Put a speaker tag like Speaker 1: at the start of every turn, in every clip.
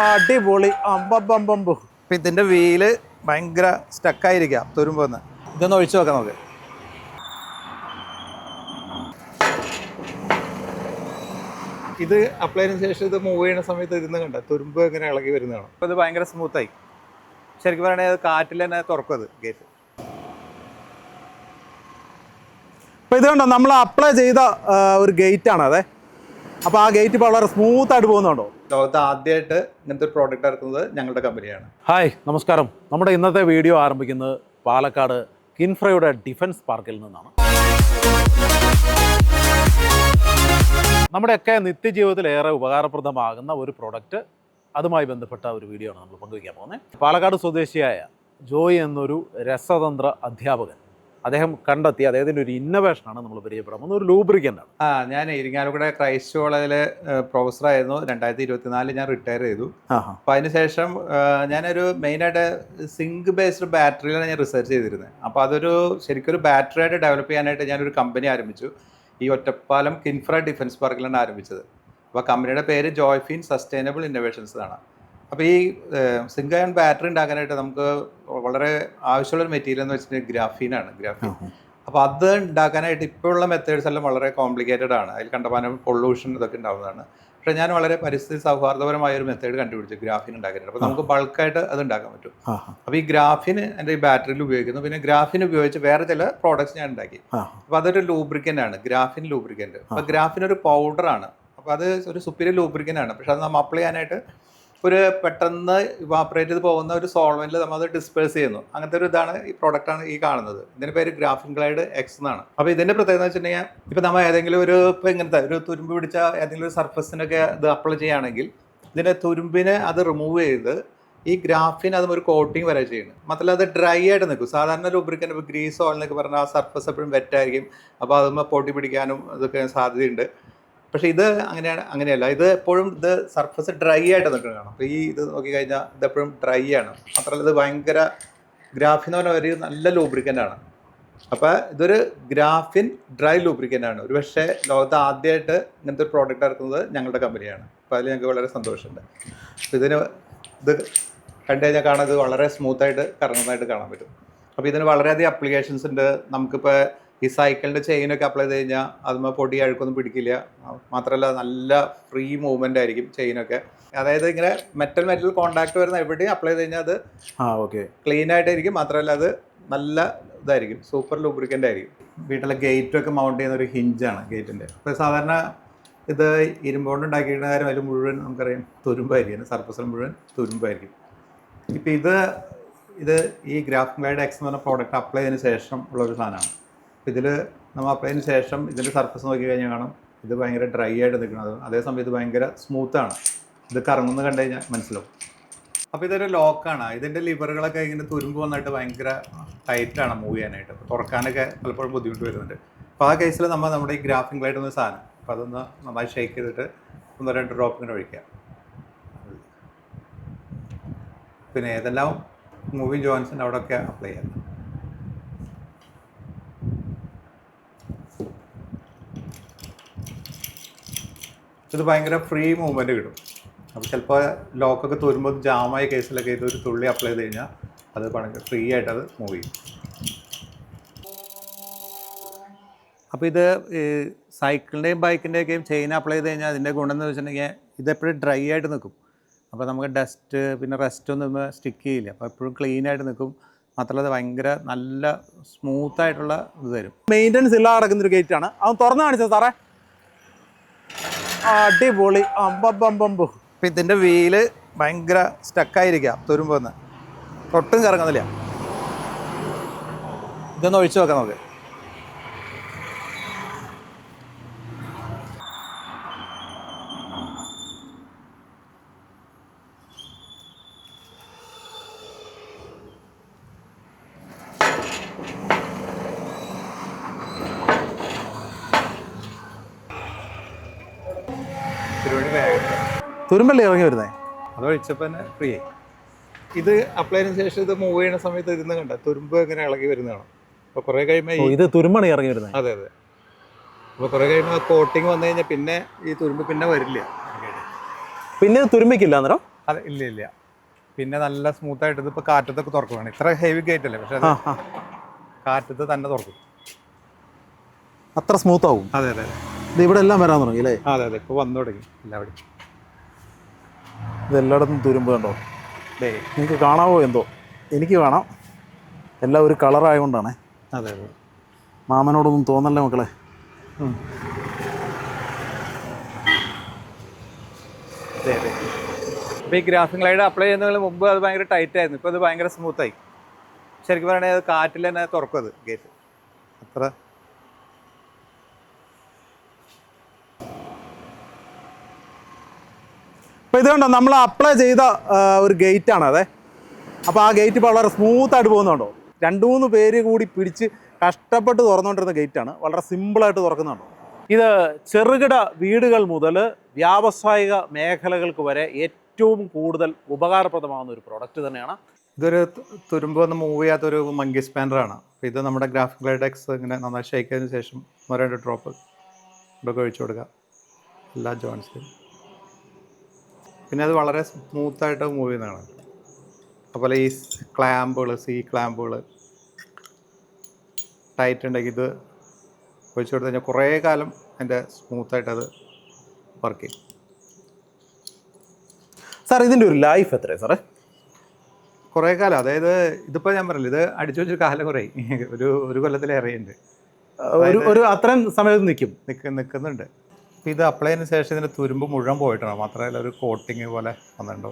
Speaker 1: അടിപൊളി അമ്പമ്പമ്പമ്പു. അപ്പം ഇതിൻ്റെ വീല് ഭയങ്കര സ്റ്റക്കായിരിക്കാം തുരുമ്പെന്ന്. ഇതൊന്ന് ഒഴിച്ചു നോക്കാം നമുക്ക്. ഇത് അപ്ലൈ ചെയ്തതിന് ശേഷം ഇത് മൂവ് ചെയ്യുന്ന സമയത്ത് ഇരുന്ന് കണ്ട തുരുമ്പ് ഇങ്ങനെ ഇളകി വരുന്നതാണ്. അപ്പോൾ ഇത് ഭയങ്കര സ്മൂത്തായി. ശരിക്കും പറയുകയാണെങ്കിൽ കാറ്റിൽ തന്നെ തുറക്കും അത് ഗേറ്റ്. അപ്പോൾ ഇത് കണ്ടോ, നമ്മൾ അപ്ലൈ ചെയ്ത ഒരു ഗേറ്റാണ് അതെ. അപ്പോൾ ആ ഗേറ്റ് ഇപ്പോൾ വളരെ സ്മൂത്തായിട്ട് പോകുന്നുണ്ടോ. ലോകത്ത് ആദ്യമായിട്ട് ഇങ്ങനത്തെ ഒരു പ്രോഡക്റ്റ് ഇറക്കുന്നത് ഞങ്ങളുടെ കമ്പനിയാണ്.
Speaker 2: ഹായ്, നമസ്കാരം. നമ്മുടെ ഇന്നത്തെ വീഡിയോ ആരംഭിക്കുന്നത് പാലക്കാട് കിൻഫ്രയുടെ ഡിഫൻസ് പാർക്കിൽ നിന്നാണ്. നമ്മുടെയൊക്കെ നിത്യജീവിതത്തിൽ ഏറെ ഉപകാരപ്രദമാകുന്ന ഒരു പ്രൊഡക്റ്റ്, അതുമായി ബന്ധപ്പെട്ട ഒരു വീഡിയോ ആണ് നമ്മൾ പങ്കുവയ്ക്കാൻ പോകുന്നത്. പാലക്കാട് സ്വദേശിയായ ജോയ് എന്നൊരു രസതന്ത്ര അധ്യാപകൻ, അദ്ദേഹം കണ്ടെത്തി അദ്ദേഹത്തിൻ്റെ ഒരു ഇന്നോവേഷനാണ് നമ്മൾ പരിചയപ്പെടാൻ പോകുന്നത്. ഒരു ലൂബ്രിക്കൻ്റാണ്.
Speaker 1: ഞാൻ ഇരിങ്ങാലക്കുട ക്രൈസ്റ്റ് കോളേജിൽ പ്രൊഫസറായിരുന്നു. 2024 ഞാൻ റിട്ടയർ ചെയ്തു. അപ്പോൾ അതിനുശേഷം ഞാനൊരു മെയിനായിട്ട് സിങ്ക് ബേസ്ഡ് ബാറ്ററിയിലാണ് ഞാൻ റിസർച്ച് ചെയ്തിരുന്നത്. അപ്പോൾ അതൊരു ശരിക്കും ഒരു ബാറ്ററിയായിട്ട് ഡെവലപ്പ് ചെയ്യാനായിട്ട് ഞാനൊരു കമ്പനി ആരംഭിച്ചു. ഈ ഒറ്റപ്പാലം കിൻഫ്ര ഡിഫൻസ് പാർക്കിലാണ് ആരംഭിച്ചത്. അപ്പോൾ കമ്പനിയുടെ പേര് ജോയ്ഫിൻ സസ്റ്റൈനബിൾ ഇന്നോവേഷൻസ് എന്നാണ്. അപ്പോൾ ഈ സിങ്ക് അയൺ ബാറ്ററി ഉണ്ടാക്കാനായിട്ട് നമുക്ക് വളരെ ആവശ്യമുള്ളൊരു മെറ്റീരിയൽ എന്ന് വെച്ചിട്ടുണ്ടെങ്കിൽ ഗ്രാഫീനാണ്. അപ്പോൾ അത് ഉണ്ടാക്കാനായിട്ട് ഇപ്പോഴുള്ള മെത്തേഡ്സ് എല്ലാം വളരെ കോംപ്ലിക്കേറ്റഡ് ആണ്. അതിൽ കണ്ടമാനം പൊള്യൂഷൻ ഇതൊക്കെ ഉണ്ടാകുന്നതാണ്. പക്ഷേ ഞാൻ വളരെ പരിസ്ഥിതി സൗഹാർദ്ദപരമായ ഒരു മെത്തേഡ് കണ്ടുപിടിച്ചു ഗ്രാഫീൻ ഉണ്ടാക്കാനായിട്ട്. അപ്പോൾ നമുക്ക് ബൾക്കായിട്ട് അത് ഉണ്ടാക്കാൻ പറ്റും. അപ്പോൾ ഈ ഗ്രാഫീൻ എൻ്റെ ഈ ബാറ്ററിയിൽ ഉപയോഗിക്കുന്നു. പിന്നെ ഗ്രാഫീൻ ഉപയോഗിച്ച് വേറെ ചില പ്രോഡക്ട്സ് ഞാൻ ഉണ്ടാക്കി. അപ്പോൾ അതൊരു ലൂബ്രിക്കൻ്റ് ആണ്, ഗ്രാഫീൻ ലൂബ്രിക്കൻ്റ്. അപ്പോൾ ഗ്രാഫീൻ ഒരു പൗഡറാണ്. അപ്പോൾ അത് ഒരു സുപ്പീരിയർ ലൂബ്രിക്കൻ്റ് ആണ്. പക്ഷെ അത് നമ്മൾ അപ്ലൈ ചെയ്യാനായിട്ട് ഒരു പെട്ടെന്ന് ഇവാപ്പറേറ്റ് ചെയ്ത് പോകുന്ന ഒരു സോൾവെൻറ്റിൽ നമ്മൾ അത് ഡിസ്പേഴ്സ് ചെയ്യുന്നു. അങ്ങനത്തെ ഒരു ഇതാണ് ഈ പ്രോഡക്റ്റാണ് ഈ കാണുന്നത്. ഇതിൻ്റെ പേര് ഗ്രാഫിൻ ഗ്ലൈഡ് എക്സ് എന്നാണ്. അപ്പോൾ ഇതിൻ്റെ പ്രത്യേകത എന്ന് വെച്ചിട്ടുണ്ടെങ്കിൽ, ഇപ്പോൾ നമ്മൾ ഏതെങ്കിലും ഒരു ഇപ്പോൾ ഇങ്ങനത്തെ ഒരു തുരുമ്പ് പിടിച്ച ഏതെങ്കിലും ഒരു സർഫസിനൊക്കെ ഇത് അപ്ലൈ ചെയ്യുകയാണെങ്കിൽ ഇതിൻ്റെ തുരുമ്പിനെ അത് റിമൂവ് ചെയ്ത് ഈ ഗ്രാഫിൻ അതും ഒരു കോട്ടിങ് വരെ ചെയ്യുന്നത്. മാത്രമല്ല അത് ഡ്രൈ ആയിട്ട് നിൽക്കും. സാധാരണ ലൂബ്രിക്കൻ്റ് ഇപ്പോൾ ഗ്രീസ് ഓയിൽ എന്നൊക്കെ പറഞ്ഞാൽ ആ സർഫസ് എപ്പോഴും വെറ്റായിരിക്കും. അപ്പോൾ അതുമ്പോൾ പൊടി പിടിക്കാനും അതൊക്കെ സാധ്യതയുണ്ട്. പക്ഷേ ഇത് അങ്ങനെയല്ല. ഇത് എപ്പോഴും ഇത് സർഫസ് ഡ്രൈ ആയിട്ട് നിൽക്കുന്നതാണ്. അപ്പോൾ ഈ ഇത് നോക്കിക്കഴിഞ്ഞാൽ ഇതെപ്പോഴും ഡ്രൈ ആണ്. മാത്രമല്ല ഇത് ഭയങ്കര ഗ്രാഫിൻ എന്ന് പറഞ്ഞാൽ ഒരു നല്ല ലൂബ്രിക്കൻ്റ് ആണ്. അപ്പോൾ ഇതൊരു ഗ്രാഫിൻ ഡ്രൈ ലൂബ്രിക്കൻ്റ് ആണ്. ഒരു പക്ഷേ ലോകത്ത് ആദ്യമായിട്ട് ഇങ്ങനത്തെ ഒരു പ്രോഡക്റ്റ് ഇറക്കുന്നത് ഞങ്ങളുടെ കമ്പനിയാണ്. അപ്പോൾ അതിൽ ഞങ്ങൾക്ക് വളരെ സന്തോഷമുണ്ട്. അപ്പോൾ ഇത് കണ്ടു കഴിഞ്ഞാൽ കാണാൻ ഇത് വളരെ സ്മൂത്തായിട്ട് കറങ്ങുന്നതായിട്ട് കാണാൻ പറ്റും. അപ്പോൾ ഇതിന് വളരെയധികം അപ്ലിക്കേഷൻസ് ഉണ്ട്. നമുക്കിപ്പോൾ ഈ സൈക്കിളിൻ്റെ ചെയിനൊക്കെ അപ്ലൈ ചെയ്ത് കഴിഞ്ഞാൽ അതുമ്പോൾ പൊടി അഴുക്കൊന്നും പിടിക്കില്ല. മാത്രമല്ല നല്ല ഫ്രീ മൂവ്മെൻ്റ് ആയിരിക്കും ചെയിനൊക്കെ. അതായത് ഇങ്ങനെ മെറ്റൽ കോണ്ടാക്ട് വരുന്ന എവിടെയും അപ്ലൈ ചെയ്ത് കഴിഞ്ഞാൽ അത് ക്ലീൻ ആയിട്ടായിരിക്കും. മാത്രമല്ല അത് നല്ല ഇതായിരിക്കും, സൂപ്പർ ലൂബ്രിക്കൻ്റ് ആയിരിക്കും. വീട്ടിലെ ഗേറ്റൊക്കെ മൗണ്ട് ചെയ്യുന്ന ഒരു ഹിഞ്ചാണ് ഗേറ്റിൻ്റെ. അപ്പോൾ സാധാരണ ഇത് ഇരുമ്പോണ്ട് ഉണ്ടാക്കിയിരുന്ന കാര്യം അതിൽ മുഴുവൻ നമുക്കറിയാം തുരുമ്പായിരിക്കും. സർഫസിൽ മുഴുവൻ തുരുമ്പായിരിക്കും. ഇപ്പോൾ ഇത് ഈ ഗ്രാഫിൻ ഗ്ലൈഡ് എക്സ് എന്ന് പറഞ്ഞ പ്രോഡക്റ്റ് അപ്ലൈ ചെയ്തതിന് ശേഷം ഉള്ളൊരു സാധനമാണ്. അപ്പോൾ ഇതിൽ നമ്മൾ അപ്ലൈ ചെയ്തതിന് ശേഷം ഇതിൻ്റെ സർഫസ് നോക്കി കഴിഞ്ഞാൽ കാണാം ഇത് ഭയങ്കര ഡ്രൈ ആയിട്ട് നിൽക്കുന്നത്. അതേസമയം ഇത് ഭയങ്കര സ്മൂത്താണ്. ഇത് കറങ്ങുന്ന കണ്ടു കഴിഞ്ഞാൽ മനസ്സിലാവും. അപ്പോൾ ഇതൊരു ലോക്കാണ്. ഇതിൻ്റെ ലിവറുകളൊക്കെ ഇങ്ങനെ തുരുമ്പ് വന്നിട്ട് ഭയങ്കര ടൈറ്റാണ് മൂവ് ചെയ്യാനായിട്ട്. അപ്പോൾ തുറക്കാനൊക്കെ പലപ്പോഴും ബുദ്ധിമുട്ട് വരുന്നുണ്ട്. അപ്പോൾ ആ കേസിൽ നമ്മുടെ ഈ ഗ്രാഫിൻ ഗ്ലൈഡ് എന്ന സാധനം, അപ്പോൾ അതൊന്ന് നന്നായി ഷേക്ക് ചെയ്തിട്ട് 1-2 ഡ്രോപ്പ് ഇങ്ങനെ ഒഴിക്കുക. പിന്നെ ഏതെല്ലാം മൂവിങ് ജോയിൻസിൻ്റെ അവിടെയൊക്കെ അപ്ലൈ ചെയ്യാം. ഇത് ഭയങ്കര ഫ്രീ മൂവ്മെൻറ്റ് കിട്ടും. അപ്പോൾ ചിലപ്പോൾ ലോക്കൊക്കെ തുരുമ്പോൾ ജാമായ കേസിലൊക്കെ ഇതൊരു തുള്ളി അപ്ലൈ ചെയ്ത് കഴിഞ്ഞാൽ അത് ഭയങ്കര ഫ്രീ ആയിട്ട് അത് മൂവ് ചെയ്യും. അപ്പോൾ ഇത് സൈക്കിളിൻ്റെയും ബൈക്കിൻ്റെയൊക്കെയും ചെയിൻ അപ്ലൈ ചെയ്ത് കഴിഞ്ഞാൽ അതിൻ്റെ ഗുണം എന്ന് വെച്ചിട്ടുണ്ടെങ്കിൽ ഇതെപ്പോഴും ഡ്രൈ ആയിട്ട് നിൽക്കും. അപ്പോൾ നമുക്ക് ഡസ്റ്റ് പിന്നെ റെസ്റ്റ് ഒന്നും സ്റ്റിക്ക് ചെയ്യില്ല. അപ്പോൾ എപ്പോഴും ക്ലീൻ ആയിട്ട് നിൽക്കും. മാത്രമല്ല അത് ഭയങ്കര നല്ല സ്മൂത്തായിട്ടുള്ള ഇത് തരും.
Speaker 2: മെയിൻ്റനൻസ് ഇല്ലാതെ കിടക്കുന്നൊരു ഗേറ്റാണ്. അവൻ തുറന്നു കാണിച്ചത് സാറേ. അടിപൊളി അമ്പമ്പമ്പമ്പു.
Speaker 1: അപ്പം ഇതിൻ്റെ വീല് ഭയങ്കര സ്റ്റക്കായിരിക്കാം തുരുമ്പെന്ന്. ഒട്ടും കറങ്ങുന്നില്ല. ഇതൊന്ന് ഒഴിച്ചു നോക്കാം നമുക്ക്.
Speaker 2: തുരുമ്പല്ലേ ഇറങ്ങി വരുന്നത്.
Speaker 1: അതൊഴിച്ചപ്പോൾ തന്നെ ഫ്രീ ആയി. ഇത് അപ്ലൈ ചെയ്തതിന് ശേഷം ഇത് മൂവ് ചെയ്യുന്ന സമയത്ത് ഇരുന്ന് കണ്ട തുരുമ്പ് ഇങ്ങനെ ഇളകി വരുന്നതാണ്. അപ്പോൾ കുറേ കഴിയുമ്പോൾ
Speaker 2: ഇത് തുരുമ്പാണ് ഇറങ്ങി വരുന്നത്.
Speaker 1: അതെ. അപ്പോൾ കുറേ കഴിയുമ്പോൾ കോട്ടിങ് വന്നു കഴിഞ്ഞാൽ പിന്നെ ഈ തുരുമ്പ് പിന്നെ വരില്ല.
Speaker 2: പിന്നെ തുരുമ്പിക്കില്ല അന്നേരം.
Speaker 1: അത് ഇല്ല. പിന്നെ നല്ല സ്മൂത്തായിട്ട് ഇതിപ്പോൾ കാറ്റത്തൊക്കെ തുറക്കുകയാണ്. ഇത്ര ഹെവി ഗേറ്റ് അല്ലേ, പക്ഷെ അത് കാറ്റത്ത് തന്നെ തുറക്കും.
Speaker 2: അത്ര സ്മൂത്ത് ആവും.
Speaker 1: അതെ.
Speaker 2: ഇത് ഇവിടെ എല്ലാം വരാൻ തുടങ്ങി അല്ലേ?
Speaker 1: അതെ. ഇപ്പോൾ വന്നു തുടങ്ങി എല്ലാവരും.
Speaker 2: ഇതെല്ലായിടത്തും തുരുമ്പ് കണ്ടോ? നിങ്ങൾക്ക് കാണാവോ എന്തോ? എനിക്ക് കാണാം. എല്ലാം ഒരു കളറായതുകൊണ്ടാണ്.
Speaker 1: അതെ.
Speaker 2: മാമനോടൊന്നും തോന്നല്ലേ മക്കളെ?
Speaker 1: അതെ. ഇപ്പോൾ ഈ ഗ്രാഫിക് ലൈറ്റ് അപ്ലൈ ചെയ്യുന്നതിന് മുമ്പ് അത് ഭയങ്കര ടൈറ്റ് ആയിരുന്നു. ഇപ്പോൾ അത് ഭയങ്കര സ്മൂത്തായി. ശരിക്കും പറയുകയാണെങ്കിൽ അത് കാറ്റിൽ തന്നെ തുറക്കും അത് ഗേറ്റ്. അത്ര
Speaker 2: അപ്പോൾ ഇത് കണ്ടോ, നമ്മൾ അപ്ലൈ ചെയ്ത ഒരു ഗേറ്റാണ് അതെ. അപ്പോൾ ആ ഗേറ്റ് ഇപ്പോൾ വളരെ സ്മൂത്തായിട്ട് പോകുന്നുണ്ടോ? 2-3 പേര് കൂടി പിടിച്ച് കഷ്ടപ്പെട്ട് തുറന്നുകൊണ്ടിരുന്ന ഗേറ്റാണ്. വളരെ സിമ്പിളായിട്ട് തുറക്കുന്നുണ്ടോ? ഇത് ചെറുകിട വീടുകൾ മുതൽ വ്യാവസായിക മേഖലകൾക്ക് വരെ ഏറ്റവും കൂടുതൽ ഉപകാരപ്രദമാകുന്ന ഒരു പ്രോഡക്റ്റ് തന്നെയാണ്.
Speaker 1: ഇതൊരു തുരുമ്പ് വന്ന് മൂവ് ചെയ്യാത്തൊരു മങ്കി സ്പാനറാണ്. അപ്പോൾ ഇത് നമ്മുടെ ഗ്രാഫിക് ലൈറ്റ് എക്സ് ഇങ്ങനെ നന്നായി ഷേക്ക് ചെയ്തതിന് ശേഷം 1-2 ഡ്രോപ്പ് ഇതൊക്കെ ഒഴിച്ചു കൊടുക്കുക എല്ലാ ജോയിൻസിലും. പിന്നെ അത് വളരെ സ്മൂത്തായിട്ട് മൂവ് ചെയ്യുന്നതാണ്. അതുപോലെ ഈ ക്ലാമ്പുകൾ, ക്ലാമ്പുകൾ ടൈറ്റ് ഉണ്ടെങ്കിൽ ഇത് ഒഴിച്ചു കൊടുത്തു കഴിഞ്ഞാൽ കുറേ കാലം അതിൻ്റെ സ്മൂത്തായിട്ട് അത് വർക്ക് ചെയ്യും.
Speaker 2: സാർ ഇതിൻ്റെ ഒരു ലൈഫ് എത്രയാണ് സാറേ?
Speaker 1: കുറേ കാലം, അതായത് ഇതിപ്പോൾ ഞാൻ പറഞ്ഞില്ല, ഇത് അടിച്ചു വെച്ചൊരു കാലം കുറേ ഒരു കൊല്ലത്തിലേറെയുണ്ട്.
Speaker 2: ഒരു അത്രയും സമയത്ത്
Speaker 1: നിൽക്കുന്നുണ്ട്. അപ്പോൾ ഇത് അപ്ലൈ ചെയ്തതിന് ശേഷം ഇതിൻ്റെ തുരുമ്പ് മുഴുവൻ പോയിട്ടാണ്, മാത്രമല്ല ഒരു കോട്ടിങ് പോലെ വന്നിട്ടുണ്ടോ.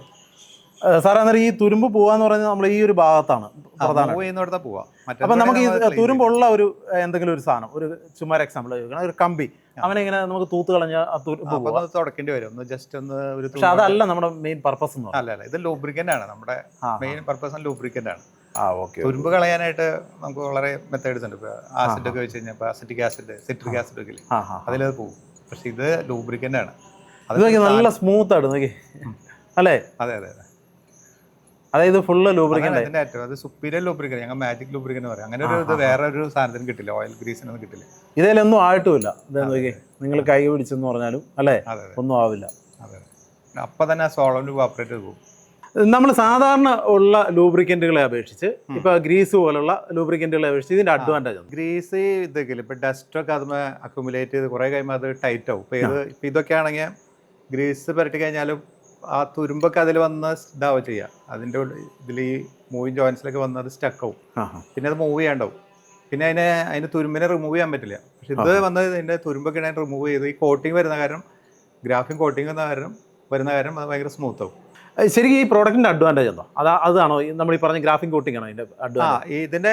Speaker 2: സാർ അന്നേരം ഈ തുരുമ്പ് പോവാന്ന് പറഞ്ഞാൽ നമ്മൾ ഈ ഒരു ഭാഗത്താണ് പ്രധാനം
Speaker 1: ചെയ്യുന്നിടത്താ പോവാ.
Speaker 2: അപ്പം നമുക്ക് ഈ തുരുമ്പുള്ള ഒരു എന്തെങ്കിലും ഒരു സാധനം, ഒരു ചുമ്മാ എക്സാമ്പിൾ ഒരു കമ്പി, അവനെ ഇങ്ങനെ നമുക്ക് തൂത്ത് കളഞ്ഞാൽ ആ തുരുമ്പ്
Speaker 1: തുടക്കേണ്ടി വരും. ഒന്ന് ജസ്റ്റ് ഒന്ന് ഒരു,
Speaker 2: പക്ഷെ അതല്ല നമ്മുടെ മെയിൻ പർപ്പസ് എന്ന്
Speaker 1: പറഞ്ഞാൽ. അല്ല, ഇത് ലൂബ്രിക്കൻ്റ് ആണ്. നമ്മുടെ മെയിൻ പർപ്പസ് ലൂബ്രിക്കൻ്റ് ആണ്.
Speaker 2: ഓക്കെ.
Speaker 1: തുരുമ്പ് കളയാനായിട്ട് നമുക്ക് വളരെ മെത്തേഡ്സ് ഉണ്ട്. ഇപ്പോൾ ആസിഡ് ഒക്കെ വെച്ച് കഴിഞ്ഞാൽ അസിറ്റിക് ആസിഡ്, സിട്രിക് ആസിഡ് ഒക്കെ ഇല്ലേ, അതിലത് പോകും. പക്ഷെ ഇത് ലൂബ്രിക്കൻ്റ് ആണ്.
Speaker 2: അത് നല്ല സ്മൂത്ത് ആണ് നോക്കി അല്ലേ?
Speaker 1: അതെ.
Speaker 2: അതായത് ഫുള്ള് ലൂബ്രിക്കൻ്റ്.
Speaker 1: അതിൻ്റെ ഏറ്റവും അത് സുപ്പീരിയർ ലൂബ്രിക്കൻ്റ്, ഞങ്ങൾ മാജിക് ലൂബ്രിക്കൻ്റ് പറയും. അങ്ങനെ ഒരു ഇത് വേറെ ഒരു സാധനത്തിന് കിട്ടില്ല, ഓയിൽ ഗ്രീസിനൊന്നും കിട്ടില്ല.
Speaker 2: ഇതിലൊന്നും ആയിട്ടുമില്ല. നിങ്ങൾ കൈ പിടിച്ചെന്ന് പറഞ്ഞാലും അല്ലേ, ഒന്നും ആവില്ല.
Speaker 1: അതെ. അപ്പം തന്നെ സോളന്റ് വാപ്പറേറ്റ് പോകും.
Speaker 2: നമ്മൾ സാധാരണ ഉള്ള ലൂബ്രിക്കൻറ്റുകളെ അപേക്ഷിച്ച് ഇപ്പൊ ഗ്രീസ് പോലുള്ള ലൂബ്രിക്കൻറ്റുകളെ അപേക്ഷിച്ച് ഇതിന്റെ അഡ്വാൻറ്റേജ് ആണ്.
Speaker 1: ഗ്രീസ് ഇതൊക്കെ ഇപ്പൊ ഡസ്റ്റ് ഒക്കെ അത് അക്യുമുലേറ്റ് ചെയ്ത് കുറെ കഴിയുമ്പോൾ അത് ടൈറ്റ് ആവും. ഇപ്പൊ ഇതൊക്കെ ആണെങ്കിൽ ഗ്രീസ് പുരട്ടി കഴിഞ്ഞാലും ആ തുരുമ്പൊക്കെ അതിൽ വന്ന് ഇതാവുക ചെയ്യുക. അതിൻ്റെ ഇതിൽ ഈ മൂവിങ് ജോയിൻസിലൊക്കെ വന്ന് അത് സ്റ്റക്കാവും. പിന്നെ അത് മൂവ് ചെയ്യാണ്ടാവും. പിന്നെ അതിന് തുരുമ്പിനെ റിമൂവ് ചെയ്യാൻ പറ്റില്ല. പക്ഷെ ഇത് വന്ന് ഇതിൻ്റെ തുരുമ്പൊക്കെ ഞാൻ റിമൂവ് ചെയ്ത് ഈ കോട്ടിങ് വരുന്ന കാരണം, ഗ്രാഫിക് കോട്ടിങ് വരുന്ന കാര്യം അത് ഭയങ്കര സ്മൂത്ത് ആവും.
Speaker 2: ശരിക്കും ഈ പ്രോഡക്റ്റിന്റെ അഡ്വാൻറ്റേജ് എന്തോ? അതാണോ നമ്മൾ ഈ പറഞ്ഞ ഗ്രാഫിക് കോട്ടിംഗ് ആണോ ഇതിന്റെ അഡ്വാൻറ്റേജ്?
Speaker 1: ഇതിന്റെ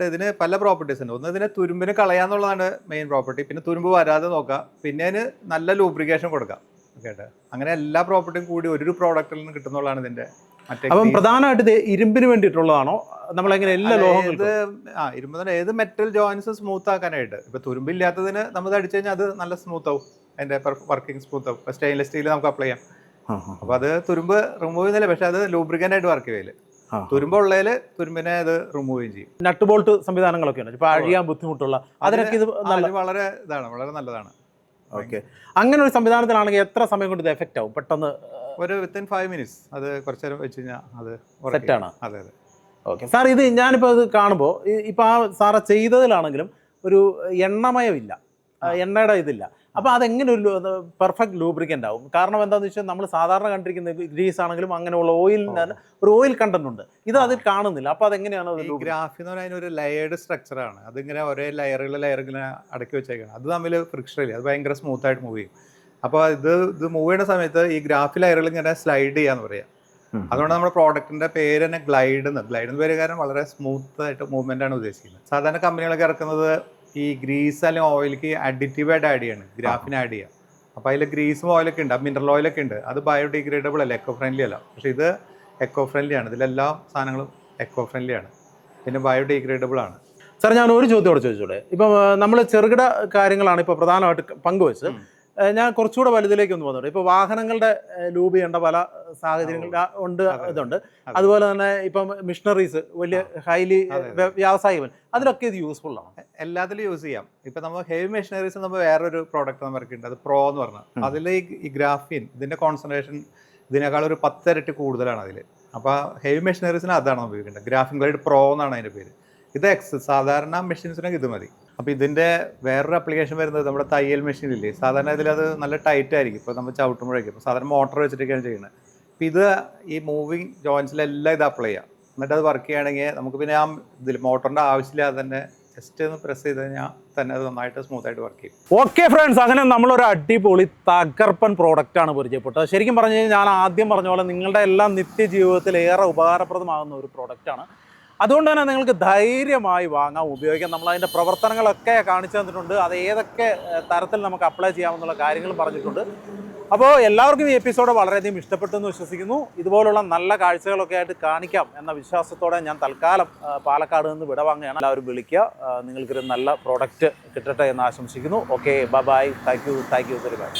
Speaker 1: ഇതിന് പല പ്രോപ്പർട്ടീസ് ഉണ്ട്. ഒന്ന് ഇതിനെ തുരുമ്പിന് കളയാന്നുള്ളതാണ് മെയിൻ പ്രോപ്പർട്ടി. പിന്നെ തുരുമ്പ് വരാതെ നോക്കാം. പിന്നെ അതിന് നല്ല ലൂബ്രിക്കേഷൻ കൊടുക്കാം. കേട്ടോ, അങ്ങനെ എല്ലാ പ്രോപ്പർട്ടിയും കൂടി ഒരു പ്രോഡക്റ്റിൽ നിന്ന് കിട്ടുന്നുള്ളതാണ് ഇതിന്റെ.
Speaker 2: അപ്പം പ്രധാനമായിട്ട് ഇരുമ്പിന് വേണ്ടിയിട്ടുള്ളതാണോ? നമ്മളെങ്ങനെ എല്ലാ ലോഹങ്ങളും
Speaker 1: ഇരുമ്പ് തന്നെ ഏത് മെറ്റൽ ജോയിൻസ് സ്മൂത്ത് ആക്കാനായിട്ട്. ഇപ്പൊ തുരുമ്പില്ലാത്തതിന് നമ്മൾ അടിച്ചു കഴിഞ്ഞാൽ അത് നല്ല സ്മൂത്ത് ആവും, അതിന്റെ വർക്കിംഗ് സ്മൂത്ത് ആവും. സ്റ്റെയിൻലെസ് സ്റ്റീൽ നമുക്ക് അപ്ലൈ ചെയ്യാം. അപ്പൊ അത് തുരുമ്പ് റിമൂവ് ചെയ്യുന്നില്ല, പക്ഷെ അത് ലൂബ്രിക്കൻ്റ് ആയിട്ട് വർക്ക് ചെയ്യില്ല. തുരുമ്പുള്ളതിൽ തുരുമ്പിനെ അത് റിമൂവ് ചെയ്യും.
Speaker 2: നട്ട് ബോൾട്ട് സംവിധാനങ്ങളൊക്കെ ഉണ്ട്, ഇപ്പൊ അഴിയാൻ ബുദ്ധിമുട്ടുള്ള അതിനൊക്കെ ഇത്
Speaker 1: വളരെ ഇതാണ്, വളരെ നല്ലതാണ്.
Speaker 2: ഓക്കെ. അങ്ങനെ ഒരു സംവിധാനത്തിലാണെങ്കിൽ എത്ര സമയം കൊണ്ട് ഇത് എഫക്റ്റ് ആവും? പെട്ടെന്ന്
Speaker 1: ഒരു വിത്തിൻ 5 minutes അത് കുറച്ചു നേരം വെച്ച് കഴിഞ്ഞാൽ അത്
Speaker 2: സെറ്റാണ്.
Speaker 1: അതെ.
Speaker 2: ഓക്കെ സാർ, ഇത് ഞാനിപ്പോൾ ഇത് കാണുമ്പോൾ ഇപ്പം ആ സാറ് ചെയ്തതിലാണെങ്കിലും ഒരു എണ്ണമയമില്ല, എണ്ണയുടെ ഇതില്ല. അപ്പോൾ അതെങ്ങനെ ഒരു പെർഫെക്റ്റ് ലൂബ്രിക്കൻ്റ് ആവും? കാരണം എന്താണെന്ന് വെച്ചാൽ നമ്മൾ സാധാരണ കണ്ടിരിക്കുന്ന ഗ്രീസ് ആണെങ്കിലും അങ്ങനെയുള്ള ഓയിലിന് ഒരു ഓയിൽ കണ്ടന്റ് ഉണ്ട്, ഇത് അതിൽ കാണുന്നില്ല. അപ്പോൾ അതെങ്ങനെയാണ്?
Speaker 1: ഗ്രാഫി എന്ന് പറഞ്ഞാൽ ഒരു ലെയർഡ് സ്ട്രക്ചറാണ്. അതിങ്ങനെ ഒരേ ലെയർ ഇങ്ങനെ അടക്കി വെച്ചേക്കാണ്. അത് തമ്മിൽ ഫ്രിക്ഷൻ ഇല്ല, അത് ഭയങ്കര സ്മൂത്തായിട്ട് മൂവ് ചെയ്യും. അപ്പോൾ ഇത് മൂവ് ചെയ്യുന്ന സമയത്ത് ഈ ഗ്രാഫി ലെയറുകൾ ഇങ്ങനെ സ്ലൈഡ് ചെയ്യാന്ന് പറയാം. അതുകൊണ്ട് നമ്മുടെ പ്രോഡക്റ്റിന്റെ പേര് തന്നെ ഗ്ലൈഡ് എന്ന് പേര് കാരണം വളരെ സ്മൂത്ത് ആയിട്ട് മൂവ്മെന്റ് ആണ് ഉദ്ദേശിക്കുന്നത്. സാധാരണ കമ്പനികളൊക്കെ ഇറക്കുന്നത് ഈ ഗ്രീസ് അല്ലെങ്കിൽ ഓയിലേക്ക് അഡിറ്റീവായിട്ട് ആഡ് ചെയ്യാണ്, ഗ്രാഫിന് ആഡ് ചെയ്യുക. അപ്പോൾ അതിൽ ഗ്രീസും ഓയിലൊക്കെ ഉണ്ട്, മിനറൽ ഓയിലൊക്കെ ഉണ്ട്. അത് ബയോഡിഗ്രേഡബിൾ അല്ല, എക്കോ ഫ്രണ്ട്ലി അല്ല. പക്ഷേ ഇത് എക്കോ ഫ്രണ്ട്ലി ആണ്. ഇതിലെല്ലാ സാധനങ്ങളും എക്കോ ഫ്രണ്ട്ലി ആണ്, പിന്നെ ബയോഡിഗ്രേഡബിൾ ആണ്.
Speaker 2: സാർ, ഞാൻ ഒരു ചോദ്യമോടെ ചോദിച്ചോളെ. ഇപ്പം നമ്മൾ ചെറുകിട കാര്യങ്ങളാണ് ഇപ്പോൾ പ്രധാനമായിട്ട് പങ്കുവെച്ച്. ഞാൻ കുറച്ചുകൂടെ വലുതിലേക്ക് ഒന്ന് പോകുന്നുണ്ട്. ഇപ്പോൾ വാഹനങ്ങളുടെ ലൂബ് ചെയ്യേണ്ട പല സാഹചര്യങ്ങൾ ഉണ്ട്, ഇതുണ്ട്. അതുപോലെ തന്നെ ഇപ്പം മിഷനറീസ് വലിയ ഹൈലി വ്യാവസായികം, അതിലൊക്കെ ഇത് യൂസ്ഫുൾ ആണ്.
Speaker 1: എല്ലാത്തിലും യൂസ് ചെയ്യാം. ഇപ്പം നമ്മൾ ഹെവി മെഷീനറീസ് നമ്മൾ വേറൊരു പ്രോഡക്റ്റ് നമുക്ക് ഉണ്ട്, അത് പ്രോ എന്ന് പറഞ്ഞാൽ. അതിൽ ഈ ഗ്രാഫീൻ ഇതിൻ്റെ കോൺസെൻട്രേഷൻ ഇതിനേക്കാൾ ഒരു 10 ഇരട്ടി കൂടുതലാണ് അതിൽ. അപ്പോൾ ഹെവി മെഷീനറീസിന് അതാണ് ഉപയോഗിക്കേണ്ടത്. ഗ്രാഫിൻ ഗ്രേഡ് പ്രോ എന്നാണ് അതിൻ്റെ പേര്. ഇത് സാധാരണ മെഷീൻസിനൊക്കെ ഇത് മതി. അപ്പോൾ ഇതിൻ്റെ വേറൊരു അപ്ലിക്കേഷൻ വരുന്നത് നമ്മുടെ തയ്യൽ മെഷീനില്ലേ, സാധാരണ ഇതിലത് നല്ല ടൈറ്റ് ആയിരിക്കും. ഇപ്പോൾ നമ്മൾ ചവിട്ടുമ്പോഴേക്കും ഇപ്പോൾ സാധാരണ മോട്ടർ വെച്ചിട്ടൊക്കെയാണ് ചെയ്യുന്നത്. അപ്പോൾ ഇത് ഈ മൂവിങ് ജോയിൻസിലെല്ലാം ഇത് അപ്ലൈ ചെയ്യാം. എന്നിട്ട് അത് വർക്ക് ചെയ്യുകയാണെങ്കിൽ നമുക്ക് പിന്നെ ആ ഇതിൽ മോട്ടറിൻ്റെ ആവശ്യമില്ലാതെ തന്നെ ജസ്റ്റ് ഒന്ന് പ്രസ് ചെയ്ത് കഴിഞ്ഞാൽ തന്നെ അത് നന്നായിട്ട് സ്മൂത്തായിട്ട് വർക്ക് ചെയ്യും.
Speaker 2: ഓക്കെ ഫ്രണ്ട്സ്, അങ്ങനെ നമ്മളൊരു അടിപൊളി തകർപ്പൻ പ്രോഡക്റ്റാണ് പരിചയപ്പെട്ടത്. ശരിക്കും പറഞ്ഞു കഴിഞ്ഞാൽ ഞാൻ ആദ്യം പറഞ്ഞ പോലെ നിങ്ങളുടെ എല്ലാം നിത്യജീവിതത്തിൽ ഏറെ ഉപകാരപ്രദമാകുന്ന ഒരു പ്രോഡക്റ്റാണ്. അതുകൊണ്ട് തന്നെ നിങ്ങൾക്ക് ധൈര്യമായി വാങ്ങാം, ഉപയോഗിക്കാം. നമ്മളതിൻ്റെ പ്രവർത്തനങ്ങളൊക്കെ കാണിച്ചു തന്നിട്ടുണ്ട്. അത് ഏതൊക്കെ തരത്തിൽ നമുക്ക് അപ്ലൈ ചെയ്യാമെന്നുള്ള കാര്യങ്ങളും പറഞ്ഞിട്ടുണ്ട്. അപ്പോൾ എല്ലാവർക്കും ഈ എപ്പിസോഡ് വളരെയധികം ഇഷ്ടപ്പെട്ടു എന്ന് വിശ്വസിക്കുന്നു. ഇതുപോലുള്ള നല്ല കാഴ്ചകളൊക്കെ ആയിട്ട് കാണിക്കാം എന്ന വിശ്വാസത്തോടെ ഞാൻ തൽക്കാലം പാലക്കാട് നിന്ന് വിടവാങ്ങുകയാണ്. എല്ലാവരും വിളിക്കുക, നിങ്ങൾക്കൊരു നല്ല പ്രോഡക്റ്റ് കിട്ടട്ടെ എന്ന് ആശംസിക്കുന്നു. Okay, bye bye, thank you very much.